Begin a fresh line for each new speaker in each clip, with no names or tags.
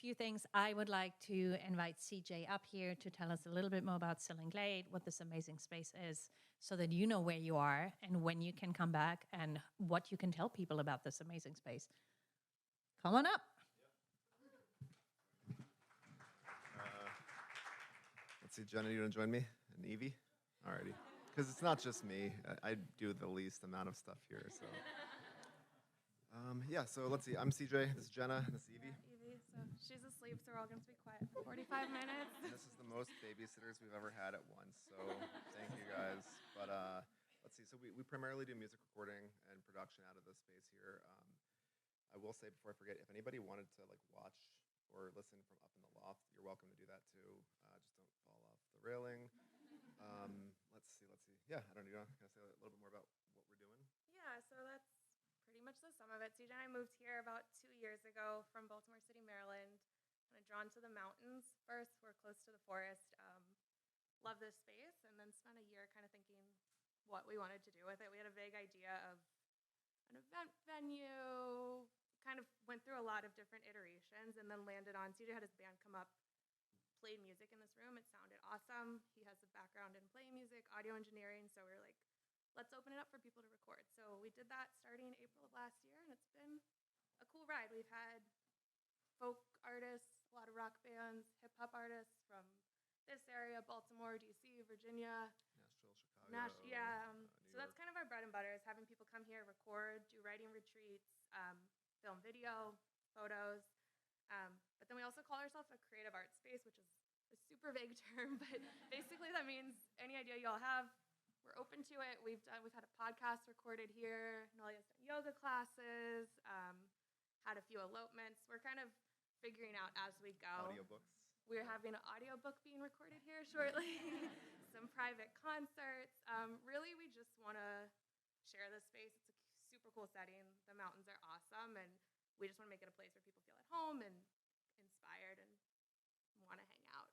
few things. I would like to invite CJ up here to tell us a little bit more about Sill and Glade, what this amazing space is, so that you know where you are and when you can come back and what you can tell people about this amazing space. Come on up.
Let's see, Jenna, you want to join me? And Evie? Alrighty. Because it's not just me. I do the least amount of stuff here, so. Yeah, so let's see. I'm CJ. This is Jenna. This is Evie.
Evie, so she's asleep, so we're all going to be quiet for 45 minutes.
This is the most babysitters we've ever had at once, so thank you guys. But let's see. So we primarily do music recording and production out of this space here. I will say before I forget, if anybody wanted to like watch or listen from up in the loft, you're welcome to do that too. Just don't fall off the railing. Let's see. Yeah, I don't know. Can I say a little bit more about what we're doing?
Yeah, so that's pretty much the sum of it. CJ and I moved here about 2 years ago from Baltimore City, Maryland. Kind of drawn to the mountains first. We're close to the forest. Love this space, and then spent a year kind of thinking what we wanted to do with it. We had a vague idea of an event venue. Kind of went through a lot of different iterations, and then landed on CJ had his band come up, played music in this room. It sounded awesome. He has a background in playing music, audio engineering, so we were like, let's open it up for people to record. So we did that starting April of last year, and it's been a cool ride. We've had folk artists, a lot of rock bands, hip-hop artists from this area, Baltimore, D.C., Virginia.
Nashville, Chicago.
So that's kind of our bread and butter, is having people come here, record, do writing retreats, film video, photos. But then we also call ourselves a creative art space, which is a super vague term, but basically that means any idea y'all have, we're open to it. We've had a podcast recorded here. Nolia's done yoga classes, had a few elopements. We're kind of figuring out as we go.
Audiobooks.
We're having an audiobook being recorded here shortly. Some private concerts. Really, we just want to share this space. It's a super cool setting. The mountains are awesome, and we just want to make it a place where people feel at home and inspired and want to hang out.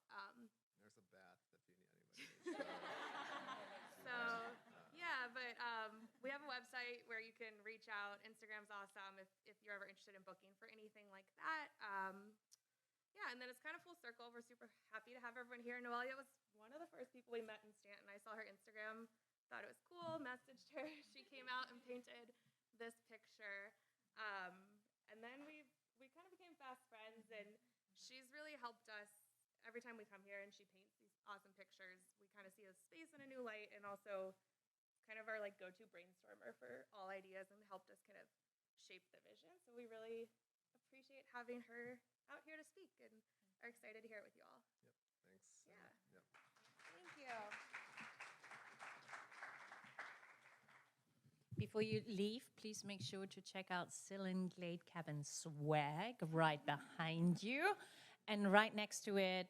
There's a bath if you need anybody.
We have a website where you can reach out. Instagram's awesome if you're ever interested in booking for anything like that. And then it's kind of full circle. We're super happy to have everyone here. Noelia was one of the first people we met in Stanton. I saw her Instagram, thought it was cool, messaged her. She came out and painted this picture. And then we kind of became fast friends, and she's really helped us every time we come here, and she paints these awesome pictures. We kind of see a space in a new light, and also kind of our like go-to brainstormer for all ideas, and helped us kind of shape the vision. So we really appreciate having her out here to speak, and are excited to hear it with you all.
Yep, thanks.
Yeah.
Yep.
Thank you.
Before you leave, please make sure to check out Sill and Glade Cabin swag right behind you. And right next to it,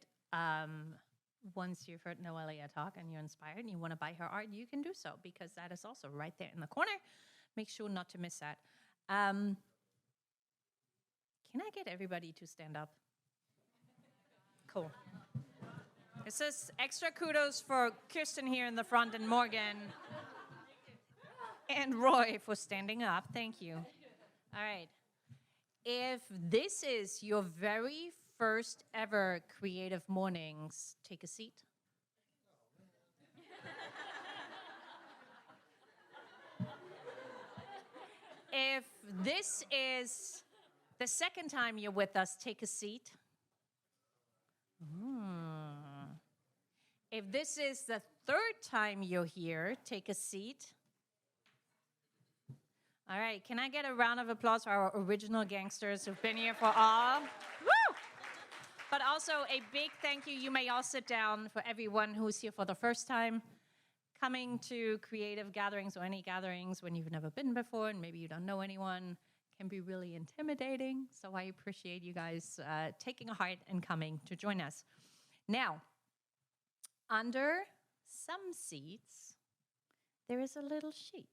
once you've heard Noelia talk and you're inspired and you want to buy her art, you can do so, because that is also right there in the corner. Make sure not to miss that. Can I get everybody to stand up? Cool. This is extra kudos for Kirsten here in the front and Morgan and Roy for standing up. Thank you. All right. If this is your very first ever creative mornings, take a seat. If this is the second time you're with us, take a seat. If this is the third time you're here, take a seat. All right, can I get a round of applause for our original gangsters who've been here for all? Woo! But also a big thank you. You may all sit down, for everyone who's here for the first time. Coming to creative gatherings or any gatherings when you've never been before and maybe you don't know anyone can be really intimidating. So I appreciate you guys taking a heart and coming to join us. Now, under some seats, there is a little sheet.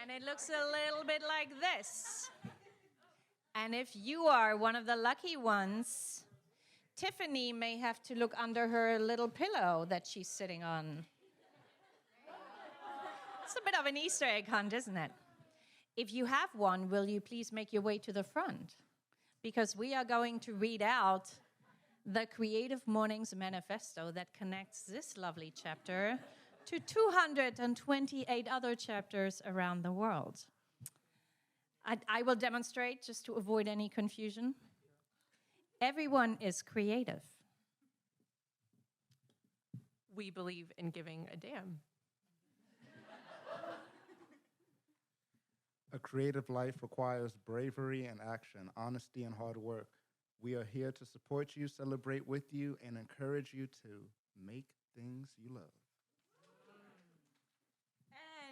And it looks a little bit like this. And if you are one of the lucky ones, Tiffany may have to look under her little pillow that she's sitting on. It's a bit of an Easter egg hunt, isn't it? If you have one, will you please make your way to the front? Because we are going to read out the Creative Mornings Manifesto that connects this lovely chapter to 228 other chapters around the world. I will demonstrate just to avoid any confusion. Everyone is creative.
We believe in giving a damn.
A creative life requires bravery and action, honesty and hard work. We are here to support you, celebrate with you, and encourage you to make things you love.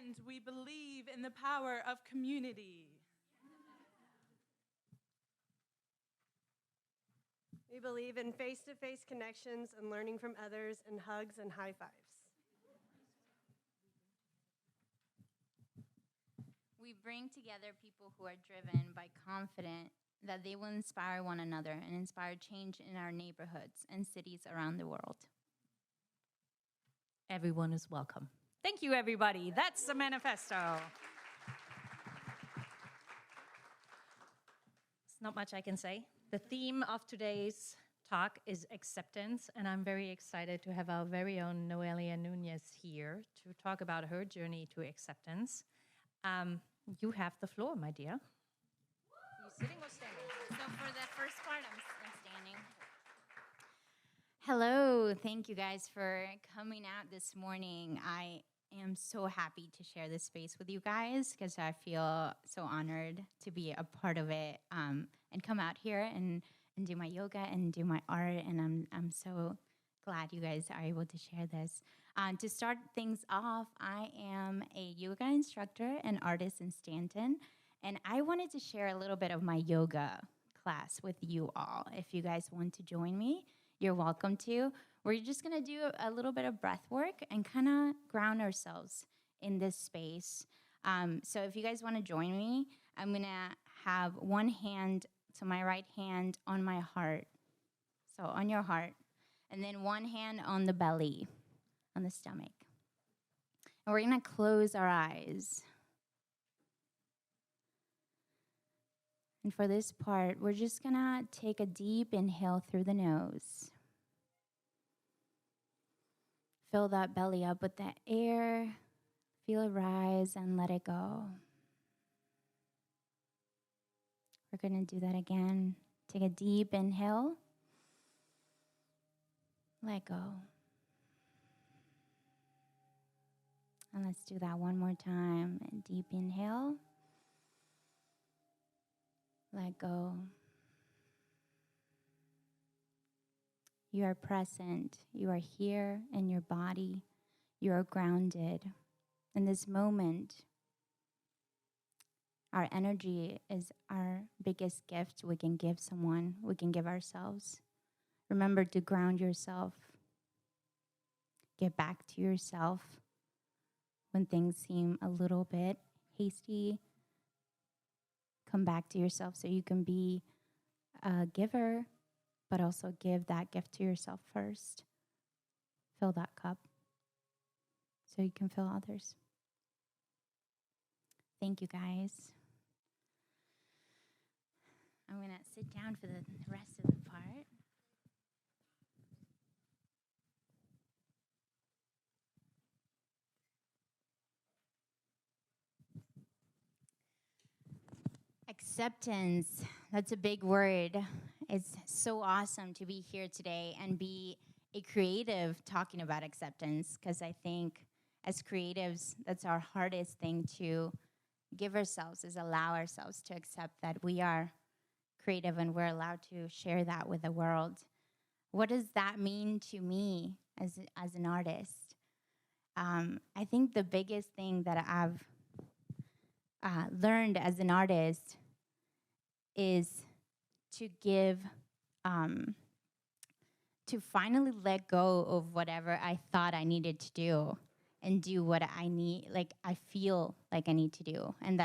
And we believe in the power of community.
We believe in face-to-face connections and learning from others and hugs and high fives.
We bring together people who are driven by confidence that they will inspire one another and inspire change in our neighborhoods and cities around the world.
Everyone is welcome. Thank you, everybody. That's the manifesto. There's not much I can say. The theme of today's talk is acceptance, and I'm very excited to have our very own Noelia Nunez here to talk about her journey to acceptance. You have the floor, my dear. You sitting or standing?
So for the first part, I'm standing. Hello, thank you guys for coming out this morning. I am so happy to share this space with you guys because I feel so honored to be a part of it and come out here and do my yoga and do my art, and I'm so glad you guys are able to share this. To start things off, I am a yoga instructor and artist in Stanton, and I wanted to share a little bit of my yoga class with you all. If you guys want to join me, you're welcome to. We're just going to do a little bit of breath work and kind of ground ourselves in this space. So if you guys want to join me, I'm going to have one hand, so my right hand on my heart, so on your heart, and then one hand on the belly, on the stomach. And we're going to close our eyes. And for this part, we're just going to take a deep inhale through the nose. Fill that belly up with that air. Feel it rise and let it go. We're going to do that again. Take a deep inhale. Let go. And let's do that one more time. A deep inhale. Let go. You are present. You are here in your body. You are grounded. In this moment, our energy is our biggest gift we can give someone, we can give ourselves. Remember to ground yourself. Get back to yourself when things seem a little bit hasty. Come back to yourself so you can be a giver, but also give that gift to yourself first. Fill that cup so you can fill others. Thank you, guys. I'm going to sit down for the rest of the part. Acceptance, that's a big word. It's so awesome to be here today and be a creative talking about acceptance, because I think as creatives, that's our hardest thing to give ourselves, is allow ourselves to accept that we are creative and we're allowed to share that with the world. What does that mean to me as an artist? I think the biggest thing that I've learned as an artist is to give, to finally let go of whatever I thought I needed to do and do what I need, like I feel like I need to do. And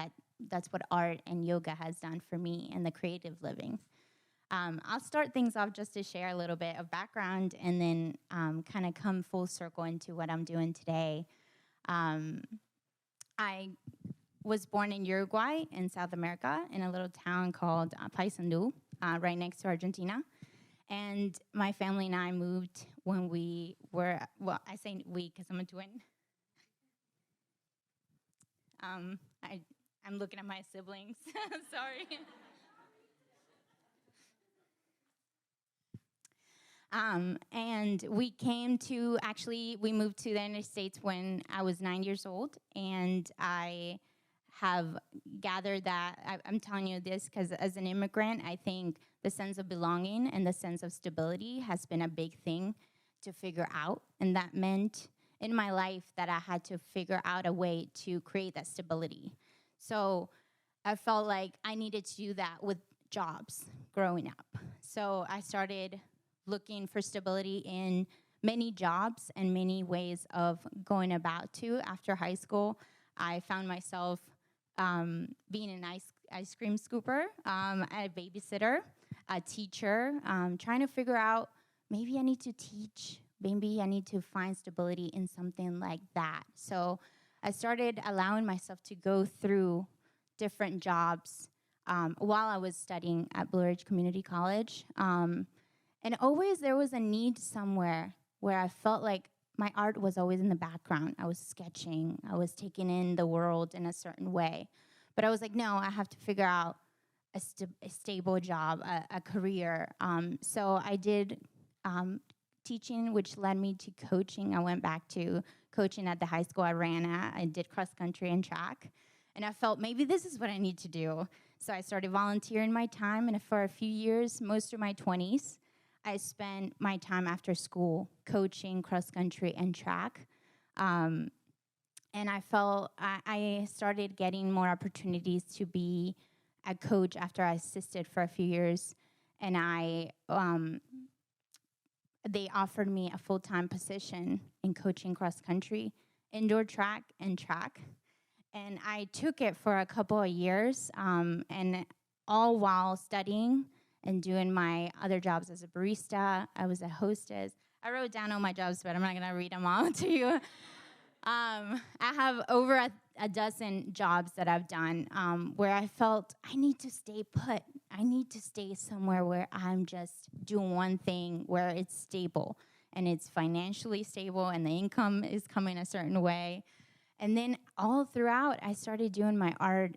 that's what art and yoga has done for me and the creative living. I'll start things off just to share a little bit of background and then kind of come full circle into what I'm doing today. I was born in Uruguay in South America in a little town called Paysandú, right next to Argentina. And my family and I moved when we were, well, I say we because I'm a twin. I'm looking at my siblings. Sorry. And we moved to the United States when I was 9 years old, and I have gathered that, I'm telling you this because as an immigrant, I think the sense of belonging and the sense of stability has been a big thing to figure out, and that meant in my life that I had to figure out a way to create that stability. So I felt like I needed to do that with jobs growing up. So I started looking for stability in many jobs and many ways of going about to. After high school, I found myself being an ice cream scooper, a babysitter, a teacher, trying to figure out maybe I need to teach, maybe I need to find stability in something like that. So I started allowing myself to go through different jobs while I was studying at Blue Ridge Community College. And always there was a need somewhere where I felt like my art was always in the background. I was sketching. I was taking in the world in a certain way. But I was like, no, I have to figure out a stable job, a career. So I did teaching, which led me to coaching. I went back to coaching at the high school I ran at. I did cross country and track. And I felt maybe this is what I need to do. So I started volunteering my time. And for a few years, most of my 20s, I spent my time after school coaching cross country and track. And I felt I started getting more opportunities to be a coach after I assisted for a few years. And they offered me a full-time position in coaching cross country, indoor track, and track. And I took it for a couple of years, and all while studying and doing my other jobs as a barista. I was a hostess. I wrote down all my jobs, but I'm not going to read them all to you. I have over a dozen jobs that I've done where I felt I need to stay put. I need to stay somewhere where I'm just doing one thing where it's stable and it's financially stable and the income is coming a certain way. And then all throughout, I started doing my art,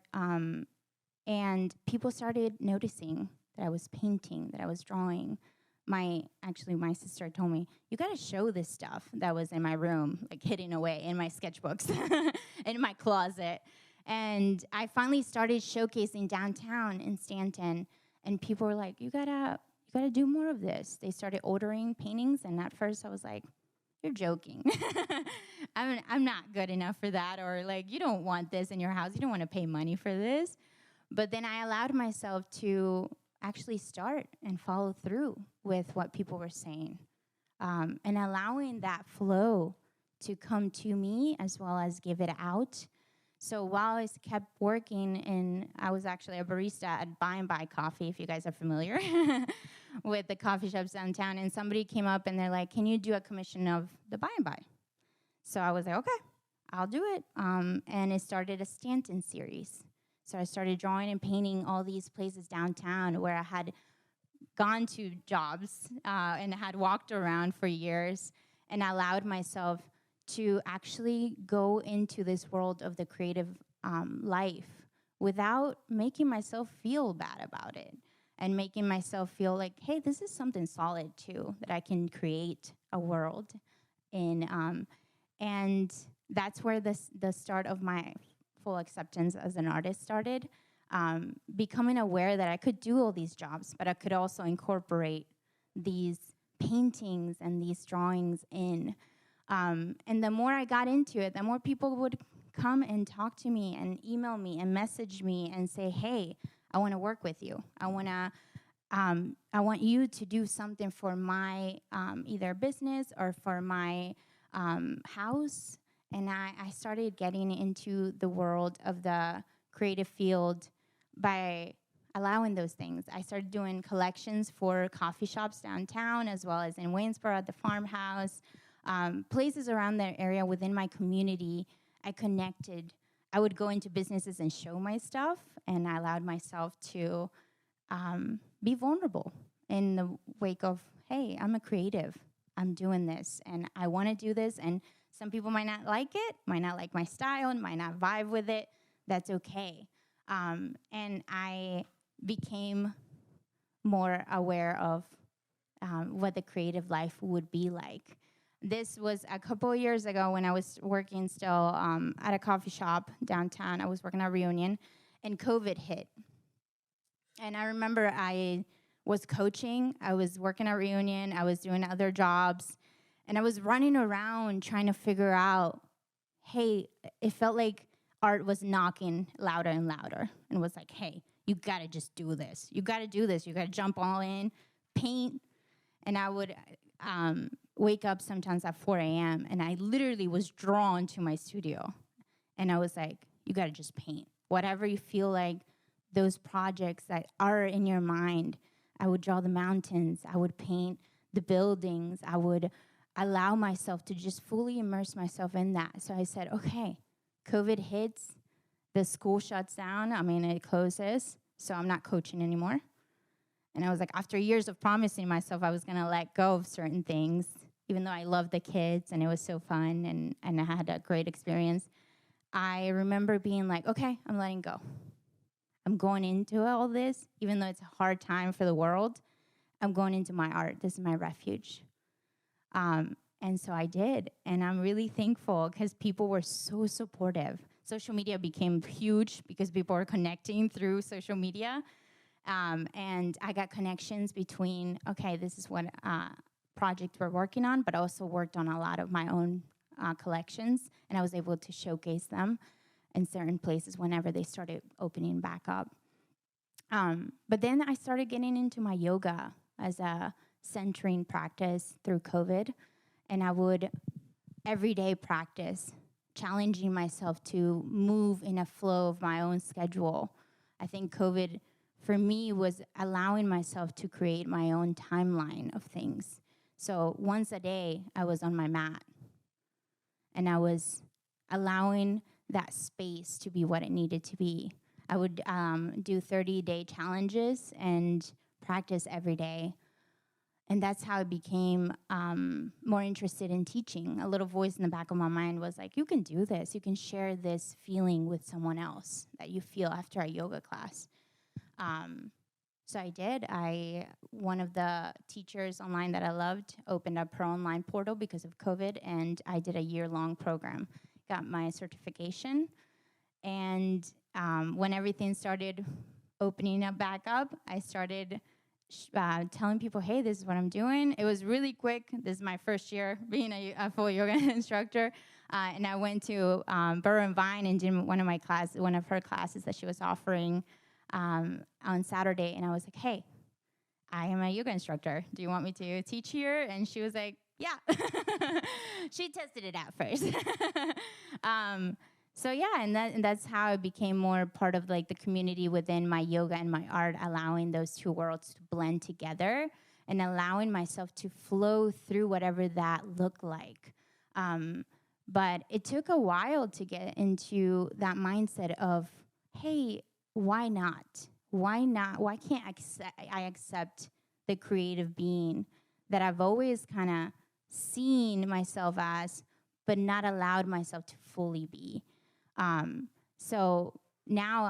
and people started noticing that I was painting, that I was drawing. My sister told me, you got to show this stuff that was in my room, like hidden away in my sketchbooks, in my closet. And I finally started showcasing downtown in Stanton, and people were like, you gotta do more of this. They started ordering paintings, and at first I was like, you're joking. I'm not good enough for that, or like, you don't want this in your house. You don't want to pay money for this. But then I allowed myself to actually start and follow through with what people were saying, and allowing that flow to come to me as well as give it out. So while I kept working, and I was actually a barista at By and By Coffee, if you guys are familiar with the coffee shops downtown, and somebody came up and they're like, can you do a commission of the By and By? So I was like, okay, I'll do it. And it started a Stanton series. So I started drawing and painting all these places downtown where I had gone to jobs and had walked around for years, and allowed myself to actually go into this world of the creative life without making myself feel bad about it, and making myself feel like, hey, this is something solid too, that I can create a world in. And that's where the start of my full acceptance as an artist started, becoming aware that I could do all these jobs, but I could also incorporate these paintings and these drawings in. And the more I got into it, the more people would come and talk to me and email me and message me and say, hey, I want to work with you. I want you to do something for my either business or for my house. And I started getting into the world of the creative field by allowing those things. I started doing collections for coffee shops downtown, as well as in Waynesboro at the farmhouse, places around the area within my community. I connected I would go into businesses and show my stuff, and I allowed myself to be vulnerable in the wake of, hey, I'm a creative. I'm doing this, and I want to do this, and some people might not like it, might not like my style, and might not vibe with it. That's okay. And I became more aware of what the creative life would be like. This was a couple of years ago when I was working still at a coffee shop downtown. I was working at Reunion, and COVID hit. And I remember I was coaching. I was working at Reunion. I was doing other jobs. And I was running around trying to figure out, hey, it felt like art was knocking louder and louder. And was like, hey, you got to just do this. You got to do this. You got to jump all in, paint. And I would wake up sometimes at 4 a.m. and I literally was drawn to my studio. And I was like, you got to just paint. Whatever you feel like, those projects that are in your mind. I would draw the mountains. I would paint the buildings. I would allow myself to just fully immerse myself in that. So I said, okay, COVID hits. The school shuts down. I mean, it closes. So I'm not coaching anymore. And I was like, after years of promising myself I was going to let go of certain things, even though I loved the kids and it was so fun and I had a great experience, I remember being like, okay, I'm letting go. I'm going into all this, even though it's a hard time for the world. I'm going into my art. This is my refuge. And so I did. And I'm really thankful because people were so supportive. Social media became huge because people were connecting through social media. And I got connections between, okay, this is what project we're working on, but I also worked on a lot of my own collections, and I was able to showcase them in certain places whenever they started opening back up. But then I started getting into my yoga as a centering practice through COVID, and I would every day practice, challenging myself to move in a flow of my own schedule. I think COVID, for me, was allowing myself to create my own timeline of things. So once a day, I was on my mat, and I was allowing that space to be what it needed to be. I would do 30-day challenges and practice every day. And that's how I became more interested in teaching. A little voice in the back of my mind was like, you can do this. You can share this feeling with someone else that you feel after a yoga class. So I did. One of the teachers online that I loved opened up her online portal because of COVID, and I did a year-long program. Got my certification, and when everything started opening up back up, I started telling people, hey, this is what I'm doing. It was really quick. This is my first year being a full yoga instructor, and I went to Burr and Vine and did one of her classes that she was offering on Saturday, and I was like, hey, I am a yoga instructor. Do you want me to teach here? And she was like, yeah. She tested it out first. So yeah, and that's how I became more part of like the community within my yoga and my art, allowing those two worlds to blend together and allowing myself to flow through whatever that looked like. But it took a while to get into that mindset of, hey, why not? Why not? Why can't I accept the creative being that I've always kind of seen myself as, but not allowed myself to fully be? So now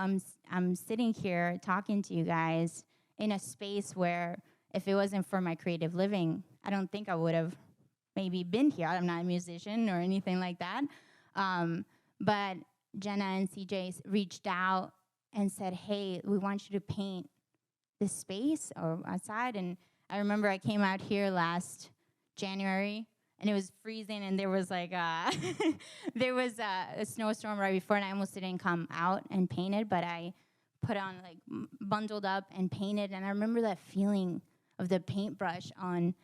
I'm sitting here talking to you guys in a space where if it wasn't for my creative living, I don't think I would have maybe been here. I'm not a musician or anything like that. But Jenna and CJ reached out and said, hey, we want you to paint this space or outside. And I remember I came out here last January, and it was freezing, and there was like a snowstorm right before, and I almost didn't come out and paint it, but I put on, like, bundled up and painted, and I remember that feeling of the paintbrush on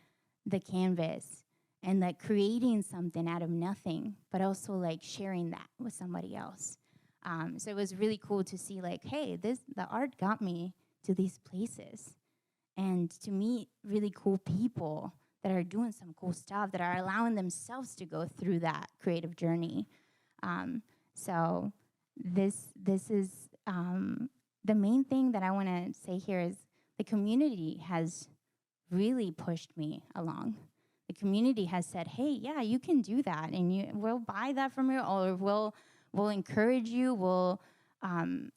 the canvas and, like, creating something out of nothing, but also, like, sharing that with somebody else. So it was really cool to see, like, hey, the art got me to these places and to meet really cool people that are doing some cool stuff, that are allowing themselves to go through that creative journey. So this is the main thing that I want to say here is the community has really pushed me along. The community has said, "Hey, yeah, you can do that, and we'll buy that from you, or we'll encourage you, we'll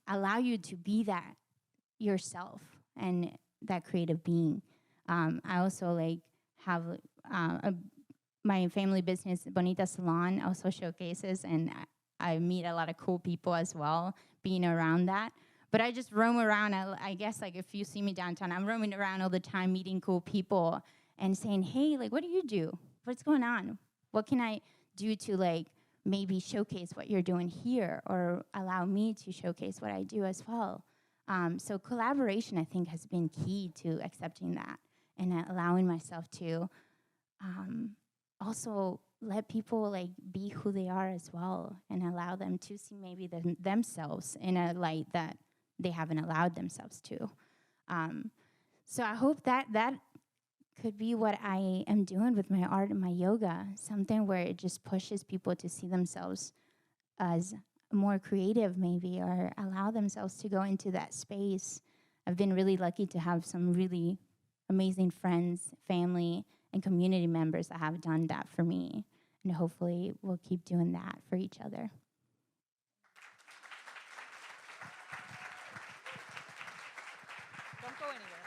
allow you to be that yourself and that creative being." I also have my family business, Bonita Salon, also showcases, and I meet a lot of cool people as well being around that. But I just roam around. I guess if you see me downtown, I'm roaming around all the time, meeting cool people and saying, "Hey, what do you do? What's going on? What can I do to maybe showcase what you're doing here, or allow me to showcase what I do as well?" So collaboration, I think, has been key to accepting that and allowing myself to also let people be who they are as well, and allow them to see maybe themselves in a light that they haven't allowed themselves to. So I hope that could be what I am doing with my art and my yoga, something where it just pushes people to see themselves as more creative maybe, or allow themselves to go into that space. I've been really lucky to have some really amazing friends, family, and community members that have done that for me. And hopefully we'll keep doing that for each other.
Don't go anywhere.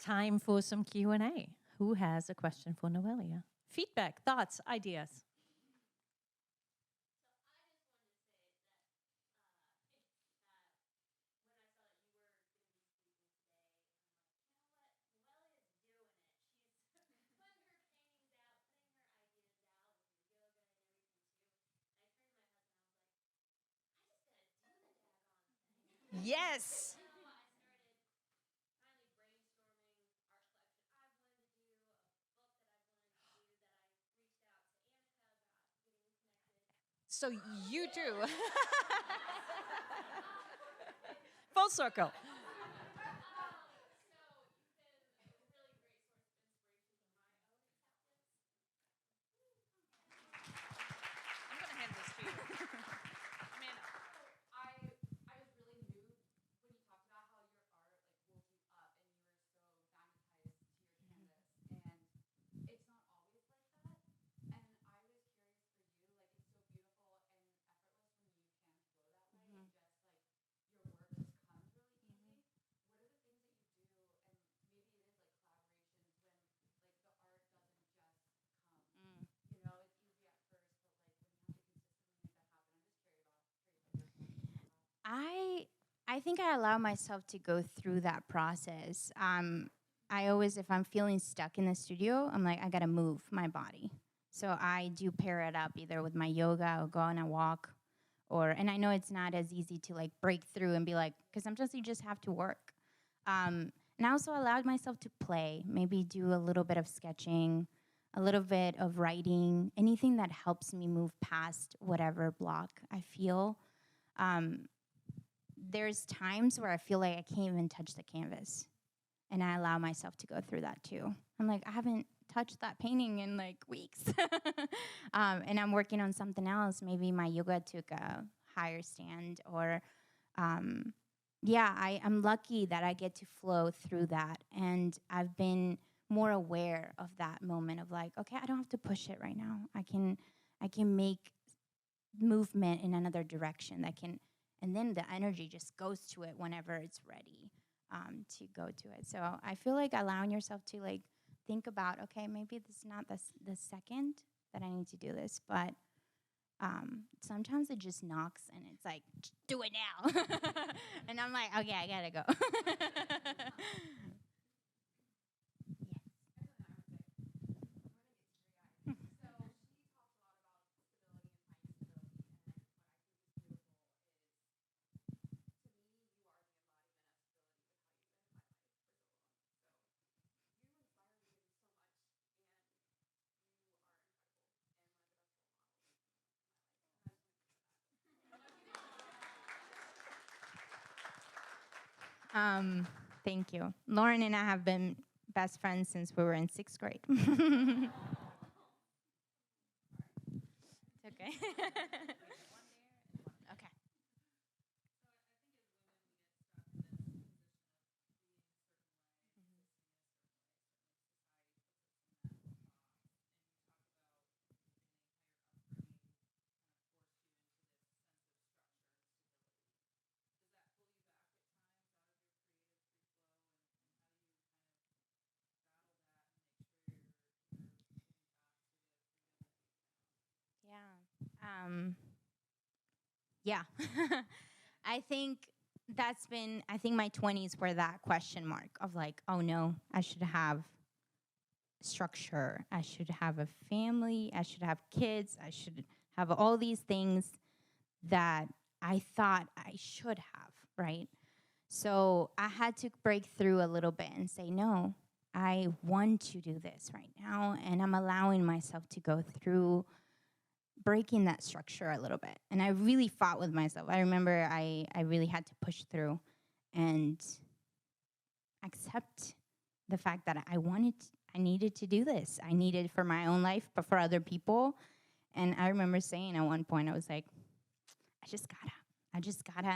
Time for some Q&A. Who has a question for Noelia? Feedback, thoughts, ideas? Yes. So you do. Full circle. I'm going to hand this to you. Amanda.
I was really moved when you talked about how your art woke you up and you were so magnetized to your canvas, and it's not always like that. And I was curious for you, it's so beautiful and effortless when you can flow that way, and just your work just comes really easy. What are the things that you do, and maybe it is collaborations when the art doesn't just come. It's easy at first, but when you have to consistently make that happen, I'm just curious about your thoughts on that.
I think I allow myself to go through that process. I always, if I'm feeling stuck in the studio, I'm I gotta move my body. So I do pair it up either with my yoga or go on a walk, and I know it's not as easy to break through and be because sometimes you just have to work. And I also allowed myself to play, maybe do a little bit of sketching, a little bit of writing, anything that helps me move past whatever block I feel. There's times where I feel like I can't even touch the canvas, and I allow myself to go through that too. I'm I haven't touched that painting in weeks. And I'm working on something else. Maybe my yoga took a higher stand, or I'm lucky that I get to flow through that. And I've been more aware of that moment of okay, I don't have to push it right now. I can make movement in another direction and then the energy just goes to it whenever it's ready to go to it. So I feel allowing yourself to think about, okay, maybe this is not the second that I need to do this, but sometimes it just knocks and it's do it now. And I'm okay, I gotta go. Thank you. Lauren and I have been best friends since we were in 6th grade. It's Okay. Okay. Yeah. Yeah. I think I think my 20s were that question mark of like, oh no, I should have structure. I should have a family. I should have kids. I should have all these things that I thought I should have, right? So I had to break through a little bit and say, no, I want to do this right now. And I'm allowing myself to go through breaking that structure a little bit. And I really fought with myself. I remember I really had to push through and accept the fact that I needed to do this. I needed for my own life, but for other people. And I remember saying at one point, I was like, I just gotta.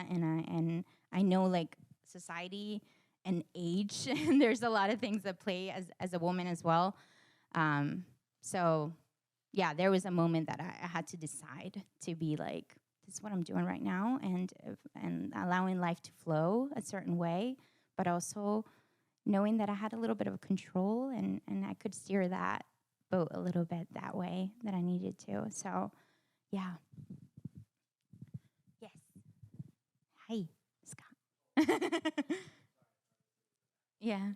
And I know like society and age, and there's a lot of things that play as a woman as well. So yeah, there was a moment that I had to decide to be like, this is what I'm doing right now, and allowing life to flow a certain way, but also knowing that I had a little bit of control and I could steer that boat a little bit that way that I needed to. So yeah. Yes. Hi, Scott. Yeah.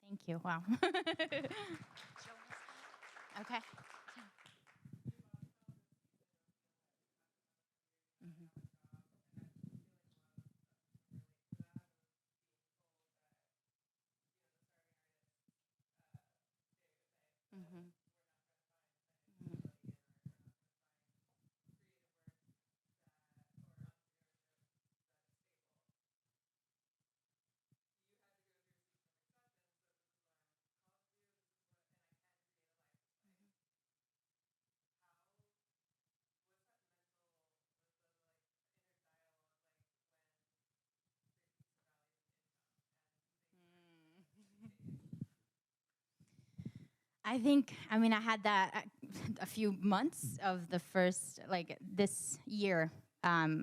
Thank you. Wow. Okay. Mhm. Mhm. Mhm. I think, I mean, I had that a few months of the first, like this year.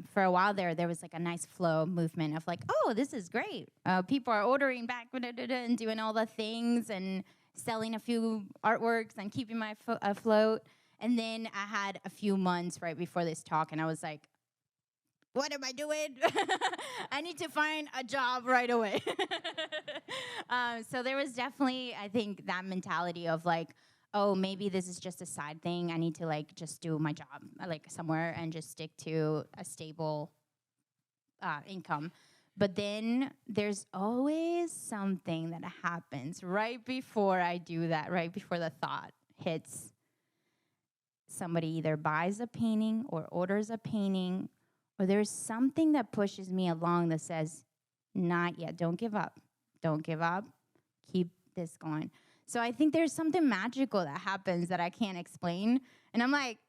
For a while there was like a nice flow movement of like, oh, this is great. People are ordering back and doing all the things and selling a few artworks and keeping my afloat. And then I had a few months right before this talk, and I was like, what am I doing? I need to find a job right away. So there was definitely, I think, that mentality of like, oh, maybe this is just a side thing. I need to like just do my job like somewhere and just stick to a stable income. But then there's always something that happens right before I do that, right before the thought hits. Somebody either buys a painting or orders a painting, or there's something that pushes me along that says, not yet, don't give up. Don't give up. Keep this going. So I think there's something magical that happens that I can't explain. And I'm like,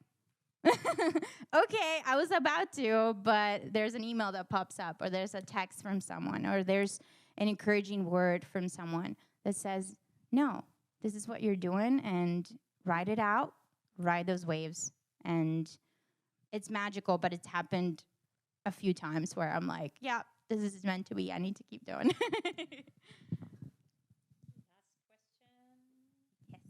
okay, I was about to, but there's an email that pops up, or there's a text from someone, or there's an encouraging word from someone that says, no, this is what you're doing, and ride it out, ride those waves. And it's magical, but it's happened a few times where I'm like, yeah, this is meant to be. I need to keep doing.
Last question.
Yes.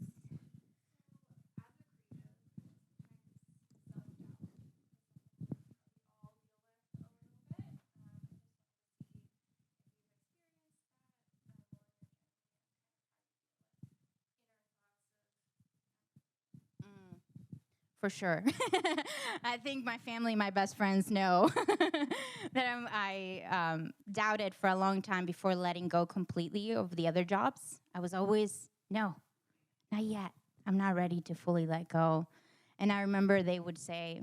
For sure. I think my family, my best friends know that I doubted for a long time before letting go completely of the other jobs. I was always, no, not yet. I'm not ready to fully let go. And I remember they would say,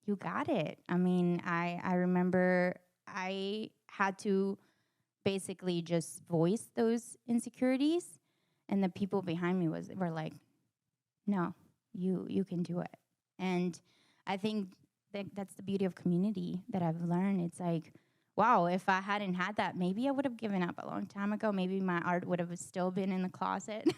you got it. I mean, I remember I had to basically just voice those insecurities, and the people behind me were like, no, you can do it. And I think that's the beauty of community that I've learned. It's like, wow, if I hadn't had that, maybe I would have given up a long time ago. Maybe my art would have still been in the closet,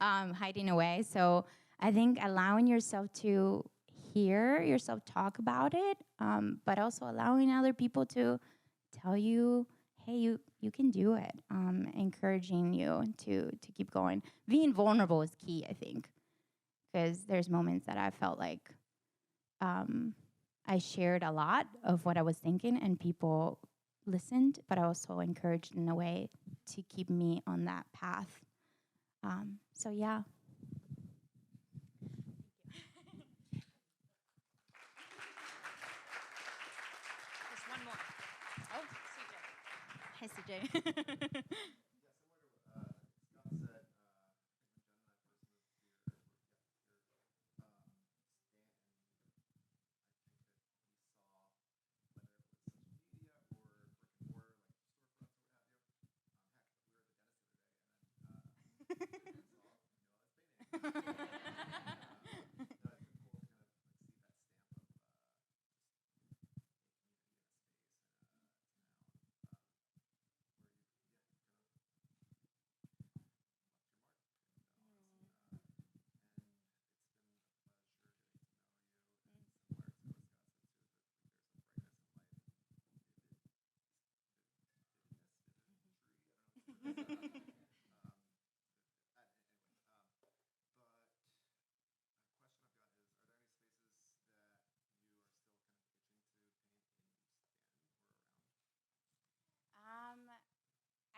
hiding away. So I think allowing yourself to hear yourself talk about it, but also allowing other people to tell you, hey, you can do it, encouraging you to keep going. Being vulnerable is key, I think, because there's moments that I felt like I shared a lot of what I was thinking, and people listened, but I also encouraged in a way to keep me on that path. So yeah.
Just one more. Oh, CJ.
Hi, CJ.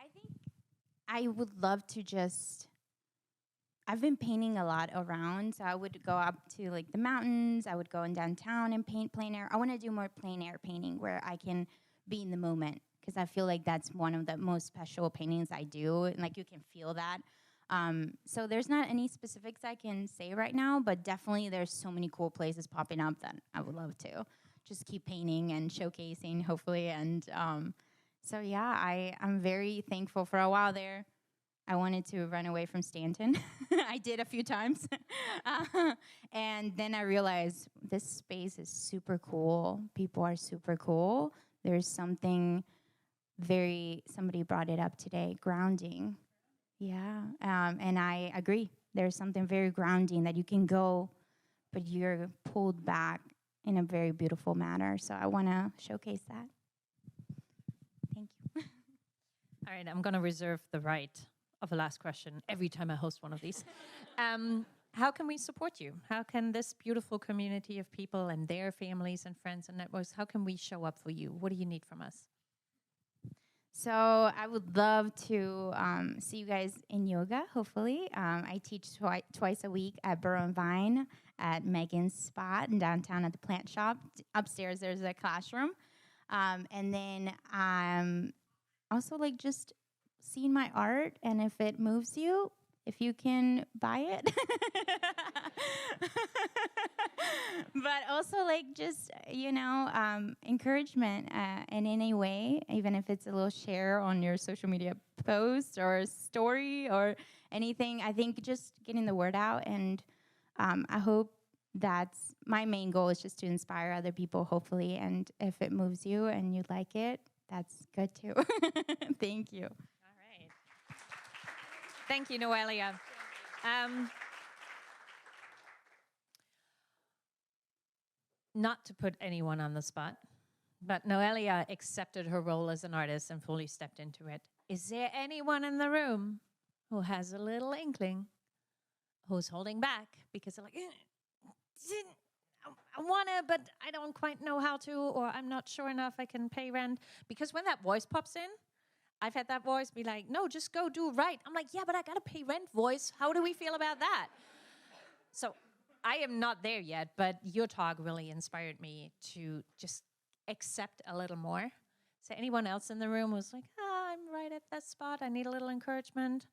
I think I would love to just. I've been painting a lot around, so I would go up to like the mountains. I would go in downtown and paint plein air. I want to do more plein air painting where I can be in the moment, because I feel like that's one of the most special paintings I do, and like you can feel that. So there's not any specifics I can say right now, but definitely there's so many cool places popping up that I would love to just keep painting and showcasing, hopefully. And so yeah, I'm very thankful. For a while there, I wanted to run away from Stanton. I did a few times. And then I realized this space is super cool. People are super cool. There's something somebody brought it up today, grounding. Yeah, and I agree. There's something very grounding that you can go, but you're pulled back in a very beautiful manner. So I want to showcase that. Thank you.
All right, I'm going to reserve the right of a last question every time I host one of these. How can we support you? How can this beautiful community of people and their families and friends and networks, how can we show up for you? What do you need from us?
So I would love to see you guys in yoga, hopefully. I teach twice a week at Burrow and Vine at Megan's spot in downtown at the plant shop. Upstairs, there's a classroom. And then also like just seeing my art, and if it moves you, if you can buy it. But also like just, encouragement in any way, even if it's a little share on your social media post or story or anything. I think just getting the word out, and I hope that's my main goal, is just to inspire other people, hopefully. And if it moves you and you like it, that's good too. Thank you.
All right. Thank you, Noelia. Not to put anyone on the spot, but Noelia accepted her role as an artist and fully stepped into it. Is there anyone in the room who has a little inkling, who's holding back because they're like, I want to, but I don't quite know how to, or I'm not sure enough I can pay rent? Because when that voice pops in, I've had that voice be like, no, just go do right. I'm like, yeah, but I got to pay rent, voice. How do we feel about that? So I am not there yet, but your talk really inspired me to just accept a little more. So anyone else in the room was like, I'm right at that spot. I need a little encouragement.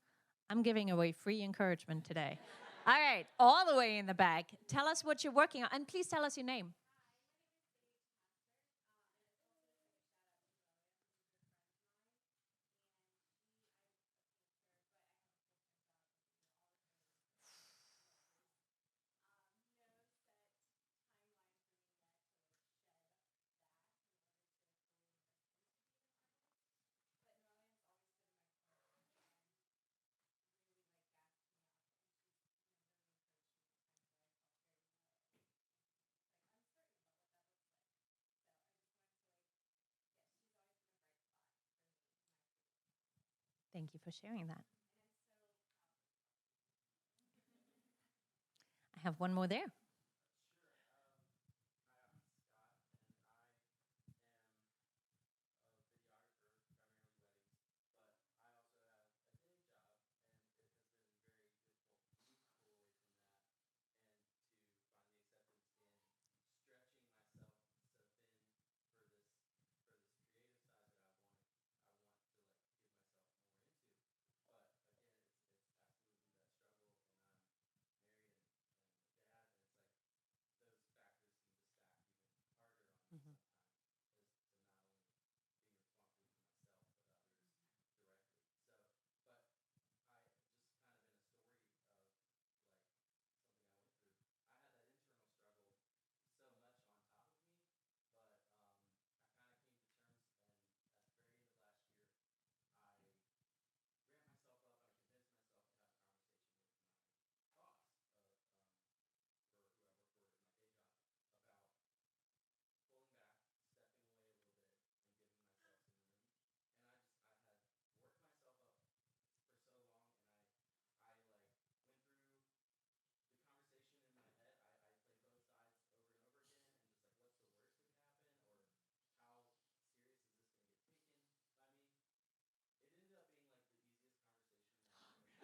I'm giving away free encouragement today. All right, all the way in the back. Tell us what you're working on, and please tell us your name. Thank you for sharing that. I have one more there.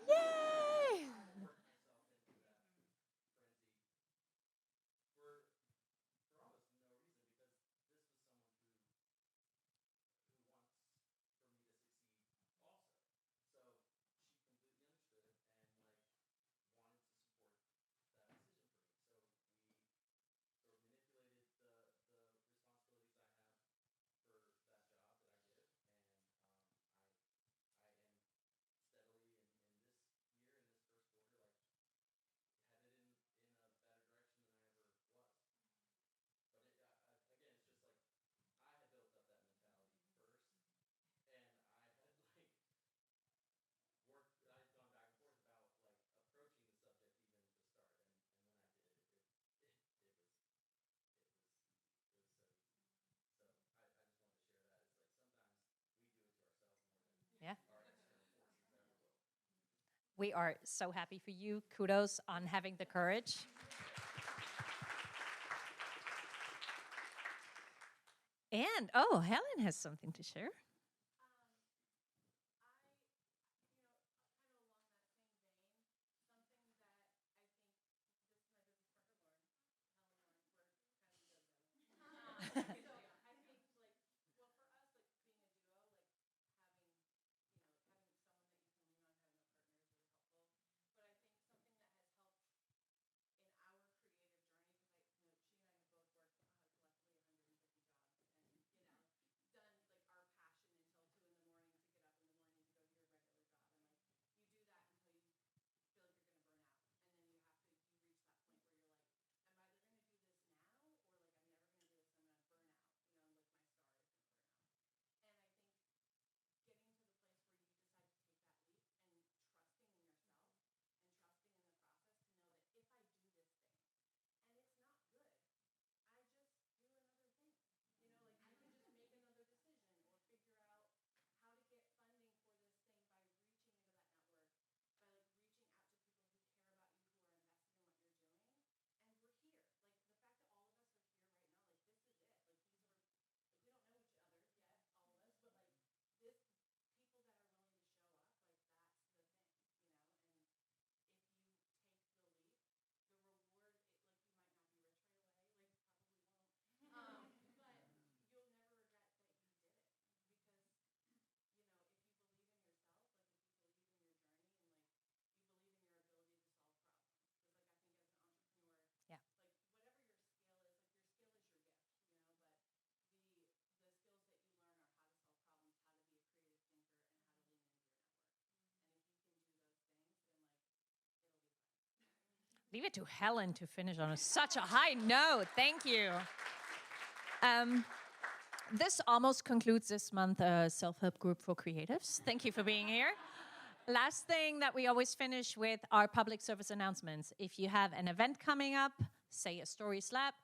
Yay! Yeah. We are so happy for you. Kudos on having the courage. And, Helen has something to share. Leave it to Helen to finish on such a high note. Thank you. This almost concludes this month self-help group for creatives. Thank you for being here. Last thing that we always finish with are public service announcements. If you have an event coming up, say a story slap,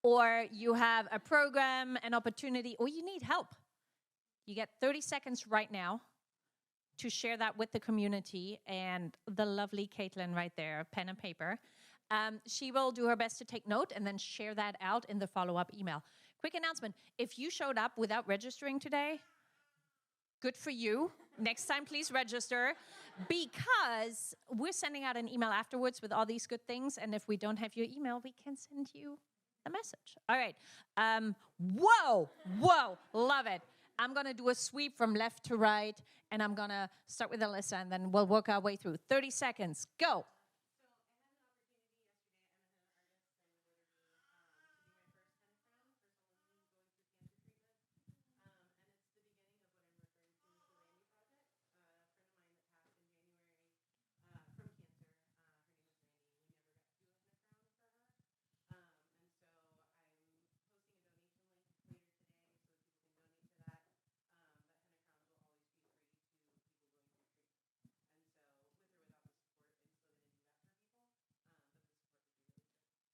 or you have a program, an opportunity, or you need help, you get 30 seconds right now to share that with the community, and the lovely Caitlin right there, pen and paper. She will do her best to take note and then share that out in the follow-up email. Quick announcement, if you showed up without registering today, good for you. Next time, please register, because we're sending out an email afterwards with all these good things, and if we don't have your email, we can send you a message. All right. Whoa, love it. I'm going to do a sweep from left to right, and I'm going to start with Alyssa, and then we'll work our way through. 30 seconds. Go.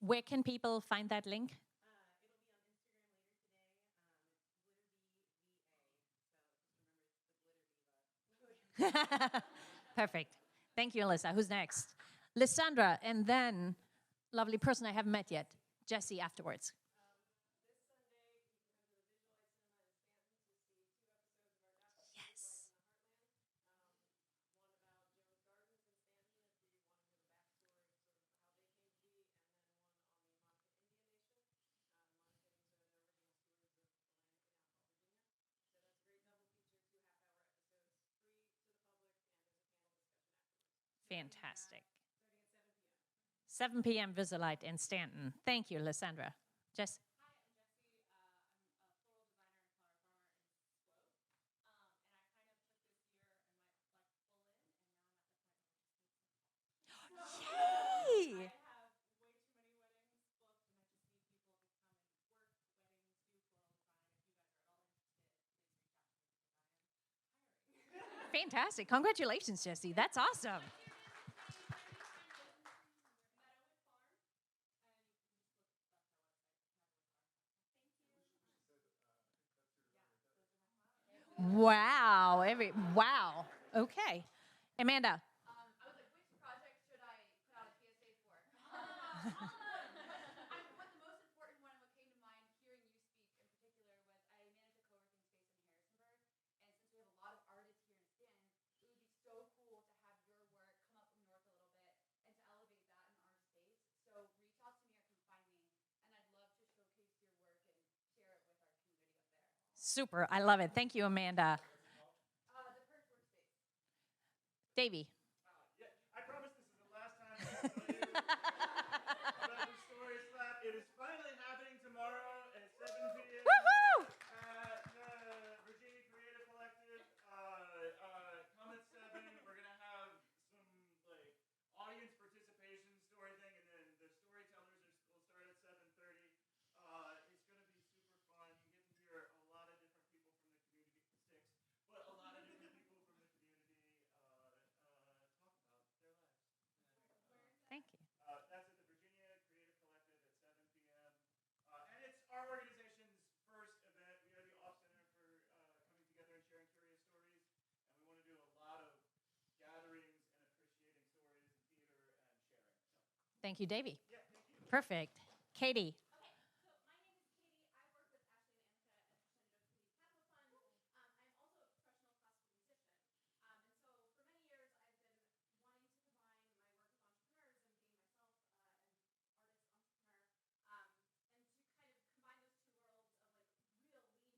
Where can people find that link? Perfect. Thank you, Alyssa. Who's next? Lysandra, and then lovely person I haven't met yet, Jessie afterwards. Yes. Fantastic. 7 p.m. Visalite in Stanton. Thank you, Lysandra. Jess. Yay! Fantastic. Congratulations, Jessie. That's awesome. Wow. Wow. Okay. Amanda.
I was like, which project should I put out a PSA for? What the most important one, what came to mind hearing you speak in particular, was I manage a co-working space in Harrisonburg, and since we have a lot of artists here in Stanton, it would be so cool to have your work come up from north a little bit and to elevate that in our space. So reach out to me or come find me, and I'd love to showcase your work and share it with our community up there.
Super. I love it. Thank you, Amanda.
The Perch Workspace.
Davey.
Yeah, I promise this is the last time I tell you about the story slap. It is finally happening tomorrow at 7 p.m.
Woohoo!
at the Virginia Creative Collective. Come at 7. We're gonna have some like audience participation story thing, and then the storytellers will start at 7:30. It's gonna be super fun. You get to hear a lot of different people from the community, but a lot of different people from the community talk about their lives.
Thank you.
That's at the Virginia Creative Collective at 7 p.m. And it's our organization's first event. We are the off center for coming together and sharing curious stories. And we want to do a lot of gatherings and appreciating stories and theater and sharing. So.
Thank you, Davey.
Yeah, thank you.
Perfect. Katie.
Okay, so my name is Katie. I work with Ashley and Annika as a percentage of Community Capital Fund. I'm also a professional classical musician. And so for many years, I've been wanting to combine my work with entrepreneurs and being myself an artist entrepreneur, and to kind of combine those two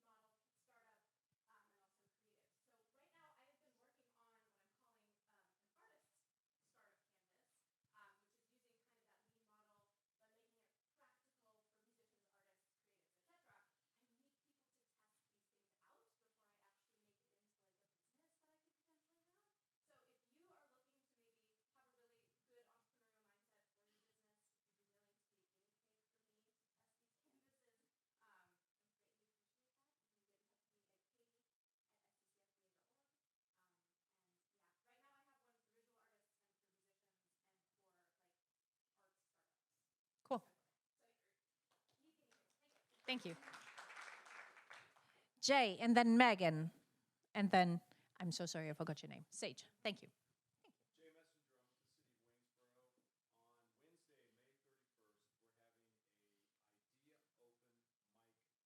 worlds of like real lead model startup and also creative. So right now, I have been working on what I'm calling an artist's startup canvas, which is using kind of that lead model but making it practical
Thank you. Jay, and then Megan, and then I'm so sorry I forgot your name. Sage. Thank you.
Jay Messenger, I'm with the city of Waynesboro. On Wednesday, May 31st, we're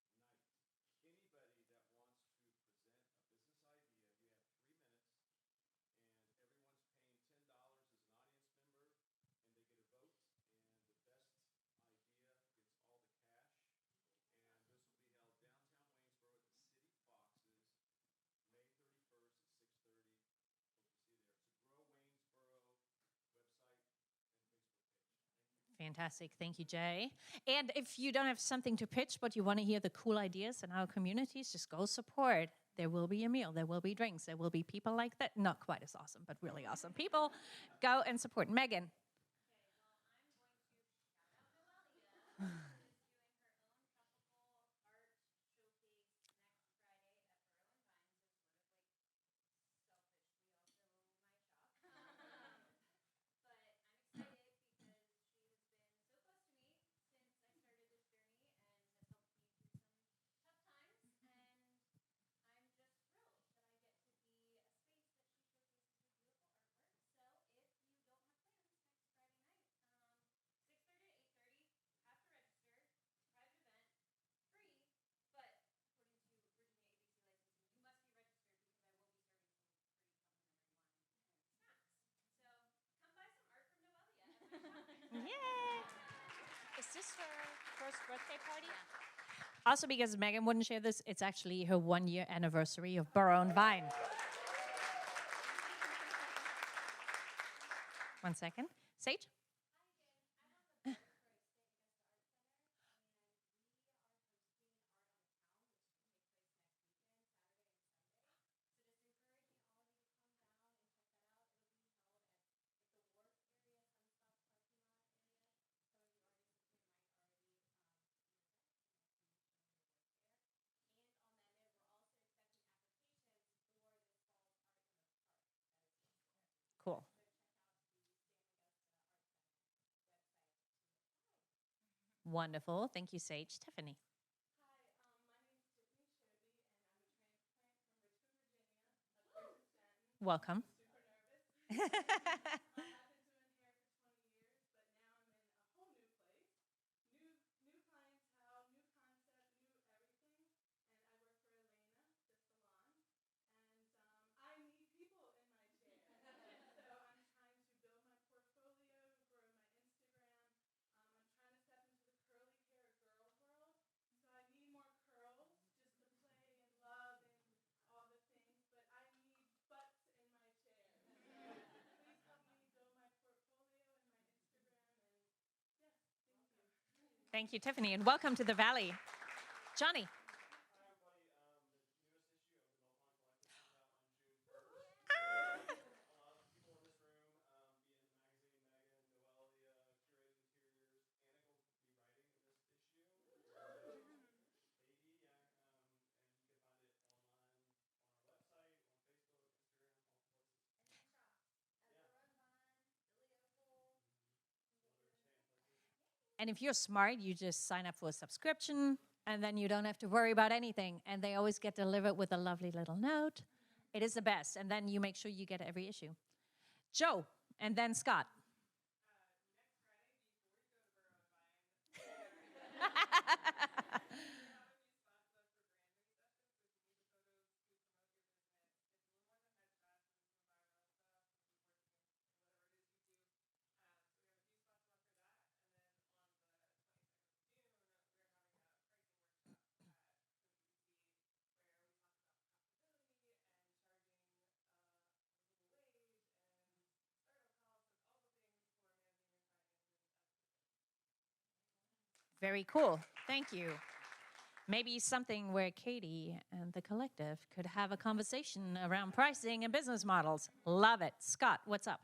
having a idea open mic night. Anybody that wants to present a business idea, you have 3 minutes, and everyone's paying $10 as an audience member, and they get a vote, and the best idea gets all the cash. And this will be held downtown Waynesboro at the City Foxes, May 31st at 6:30. Hope to see you there. It's a Grow Waynesboro website and Facebook page.
Fantastic. Thank you, Jay. And if you don't have something to pitch, but you want to hear the cool ideas in our communities, just go support. There will be a meal, there will be drinks, there will be people like that. Not quite as awesome, but really awesome people. Go and support. Megan. Yay! Is this her first birthday party? Also, because Megan wouldn't share this, it's actually her 1-year anniversary of Burrow and Vine. 1 second. Sage? Cool. Wonderful. Thank you, Sage. Tiffany. Welcome. Thank you, Tiffany, and welcome to the Valley. Johnny.
Hi, everybody. The newest issue of the Milpon Collective comes out on June 1st. A lot of people in this room, be in the magazine, Megan, Noelia, Curated Interiors. Anna will be writing in this issue. Katie, and you can find it online on our website, on Facebook, Instagram, all the places.
And if you're smart, you just sign up for a subscription, and then you don't have to worry about anything. And they always get delivered with a lovely little note. It is the best. And then you make sure you get every issue. Joe, and then Scott. Very cool. Thank you. Maybe something where Katie and the collective could have a conversation around pricing and business models. Love it. Scott, what's up?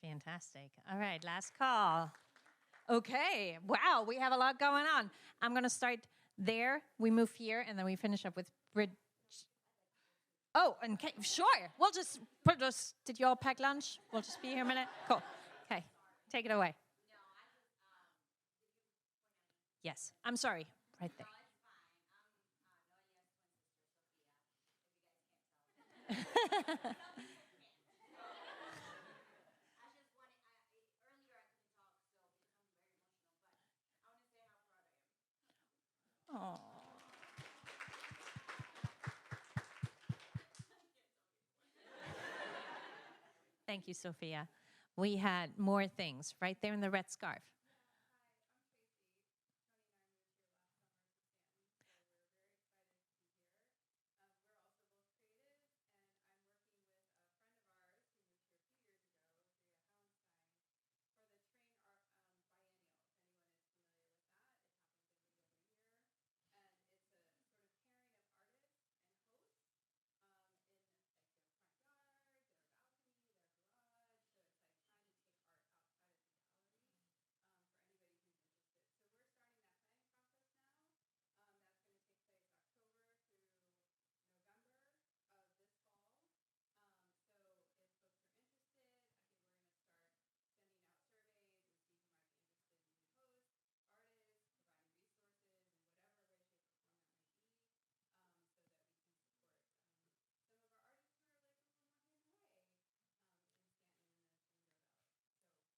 Fantastic. All right, last call. Okay. Wow, we have a lot going on. I'm going to start there. We move here, and then we finish up with Bridge. Oh, and sure. We'll just did you all pack lunch? We'll just be here a minute. Cool. Okay, take it away. Yes, I'm sorry. Right there. Oh. Thank you, Sophia. We had more things right there in the red scarf.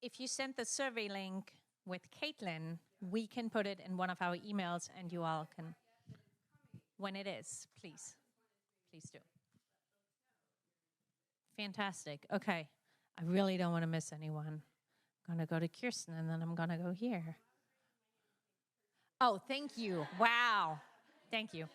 If you send the survey link with Caitlin, we can put it in one of our emails and you all can, when it is, please do. Fantastic. Okay. I really don't want to miss anyone. I'm going to go to Kirsten and then I'm going to go here. Oh, thank you. Wow. Thank you.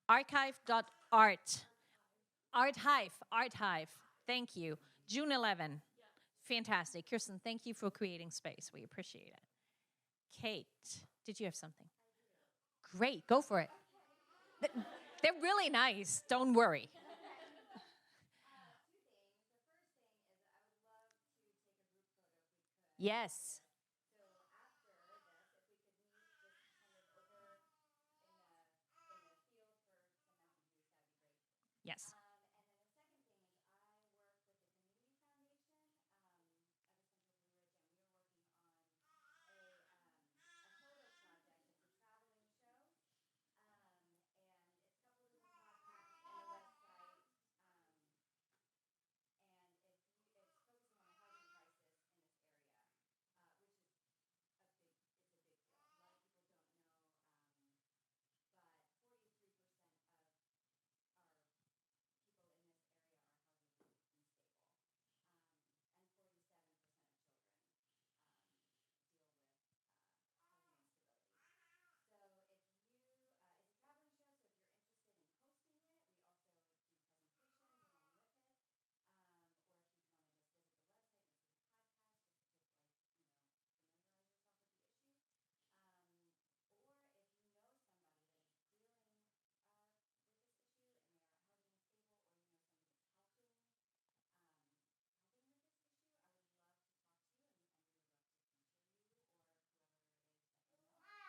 Archive.art. Archive. Thank you. June 11. Fantastic. Kirsten, thank you for creating space. We appreciate it. Kate, did you have something? Great. Go for it. They're really nice. Don't worry. Yes. Yes.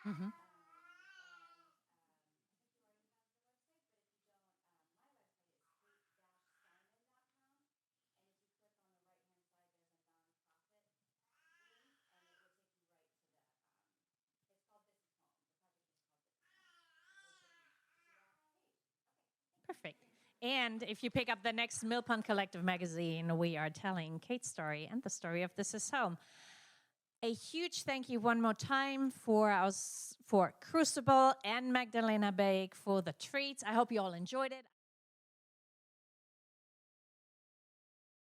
Mm-hmm. Perfect. And if you pick up the next Mill Pond Collective magazine, we are telling Kate's story and the story of This Is Home. A huge thank you one more time for Crucible and Magdalena Bake for the treats. I hope you all enjoyed it.